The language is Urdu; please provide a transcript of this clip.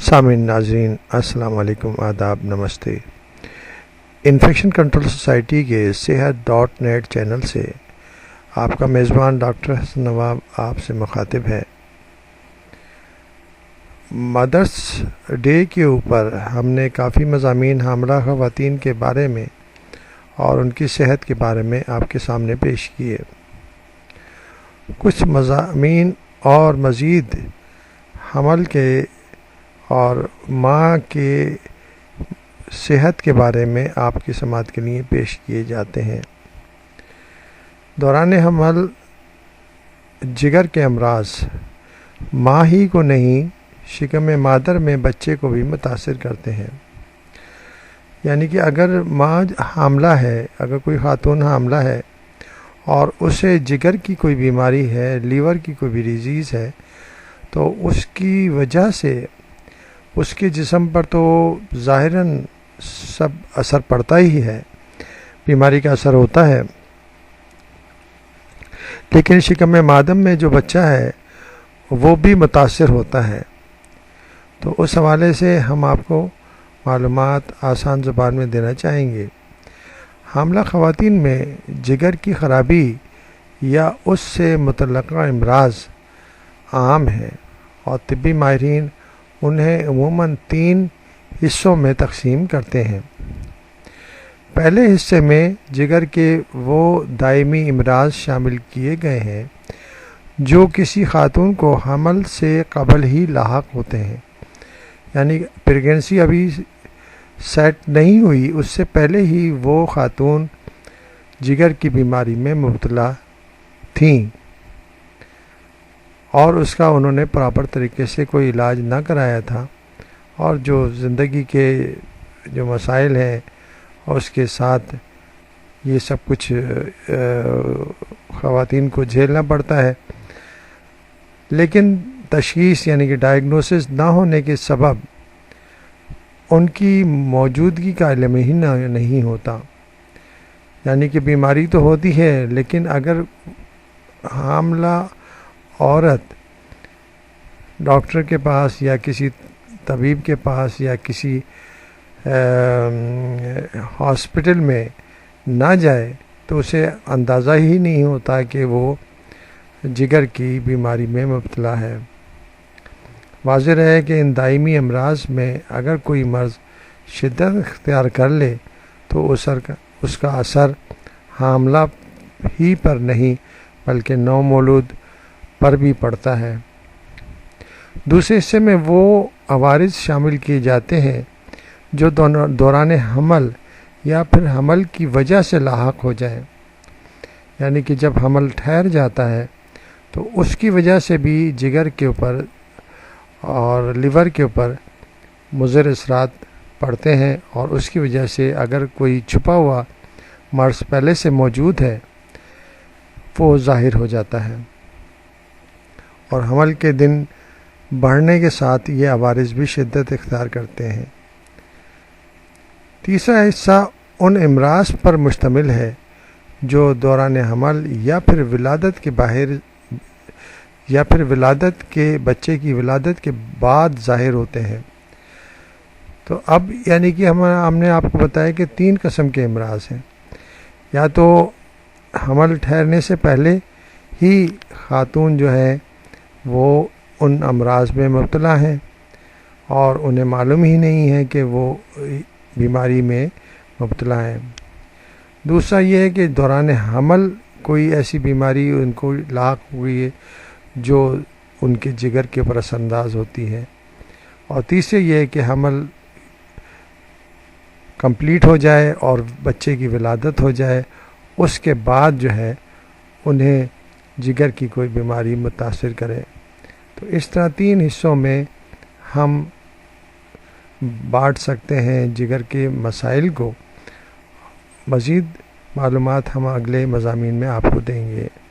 سامعین ناظرین السلام علیکم، آداب، نمستے۔ انفیکشن کنٹرول سوسائٹی کے صحت.نیٹ چینل سے آپ کا میزبان ڈاکٹر حسن نواب آپ سے مخاطب ہے۔ مدرس ڈے کے اوپر ہم نے کافی مضامین حاملہ خواتین کے بارے میں اور ان کی صحت کے بارے میں آپ کے سامنے پیش کیے۔ کچھ مضامین اور مزید حمل کے اور ماں کے صحت کے بارے میں آپ کی سماعت کے لیے پیش کیے جاتے ہیں۔ دوران حمل جگر کے امراض ماں ہی کو نہیں، شکم مادر میں بچے کو بھی متاثر کرتے ہیں۔ یعنی کہ اگر ماں حاملہ ہے، اگر کوئی خاتون حاملہ ہے اور اسے جگر کی کوئی بیماری ہے، لیور کی کوئی بھی ڈیزیز ہے، تو اس کی وجہ سے اس کے جسم پر تو ظاہراً سب اثر پڑتا ہی ہے، بیماری کا اثر ہوتا ہے، لیکن شکم مادر میں جو بچہ ہے وہ بھی متاثر ہوتا ہے۔ تو اس حوالے سے ہم آپ کو معلومات آسان زبان میں دینا چاہیں گے۔ حاملہ خواتین میں جگر کی خرابی یا اس سے متعلقہ امراض عام ہیں اور طبی ماہرین انہیں عموماً 3 حصوں میں تقسیم کرتے ہیں۔ پہلے حصے میں جگر کے وہ دائمی امراض شامل کیے گئے ہیں جو کسی خاتون کو حمل سے قبل ہی لاحق ہوتے ہیں، یعنی پریگننسی ابھی سیٹ نہیں ہوئی، اس سے پہلے ہی وہ خاتون جگر کی بیماری میں مبتلا تھیں اور اس کا انہوں نے پراپر طریقے سے کوئی علاج نہ کرایا تھا، اور جو زندگی کے جو مسائل ہیں اور اس کے ساتھ یہ سب کچھ خواتین کو جھیلنا پڑتا ہے، لیکن تشخیص یعنی کہ ڈائگنوسس نہ ہونے کے سبب ان کی موجودگی کا علم ہی نہیں ہوتا۔ یعنی کہ بیماری تو ہوتی ہے، لیکن اگر حاملہ عورت ڈاکٹر کے پاس یا کسی طبیب کے پاس یا کسی ہاسپٹل میں نہ جائے تو اسے اندازہ ہی نہیں ہوتا کہ وہ جگر کی بیماری میں مبتلا ہے۔ واضح رہے کہ ان دائمی امراض میں اگر کوئی مرض شدت اختیار کر لے تو اس کا اثر حاملہ ہی پر نہیں بلکہ نومولود پر بھی پڑتا ہے۔ دوسرے حصے میں وہ عوارض شامل کیے جاتے ہیں جو دوران حمل یا پھر حمل کی وجہ سے لاحق ہو جائیں، یعنی کہ جب حمل ٹھہر جاتا ہے تو اس کی وجہ سے بھی جگر کے اوپر اور لیور کے اوپر مضر اثرات پڑتے ہیں، اور اس کی وجہ سے اگر کوئی چھپا ہوا مرض پہلے سے موجود ہے وہ ظاہر ہو جاتا ہے، اور حمل کے دن بڑھنے کے ساتھ یہ عوارض بھی شدت اختیار کرتے ہیں۔ تیسرا حصہ ان امراض پر مشتمل ہے جو دوران حمل یا پھر ولادت کے بچے کی ولادت کے بعد ظاہر ہوتے ہیں۔ تو اب یعنی کہ ہم نے آپ کو بتایا کہ 3 قسم کے امراض ہیں، یا تو حمل ٹھہرنے سے پہلے ہی خاتون جو ہے وہ ان امراض میں مبتلا ہیں اور انہیں معلوم ہی نہیں ہے کہ وہ بیماری میں مبتلا ہیں۔ دوسرا یہ ہے کہ دوران حمل کوئی ایسی بیماری ان کو لاحق ہوئی ہے جو ان کے جگر کے اوپر اثر انداز ہوتی ہے، اور تیسرے یہ ہے کہ حمل کمپلیٹ ہو جائے اور بچے کی ولادت ہو جائے، اس کے بعد جو ہے انہیں جگر کی کوئی بیماری متاثر کرے۔ تو اس طرح 3 حصوں میں ہم بانٹ سکتے ہیں جگر کے مسائل کو۔ مزید معلومات ہم اگلے مضامین میں آپ کو دیں گے۔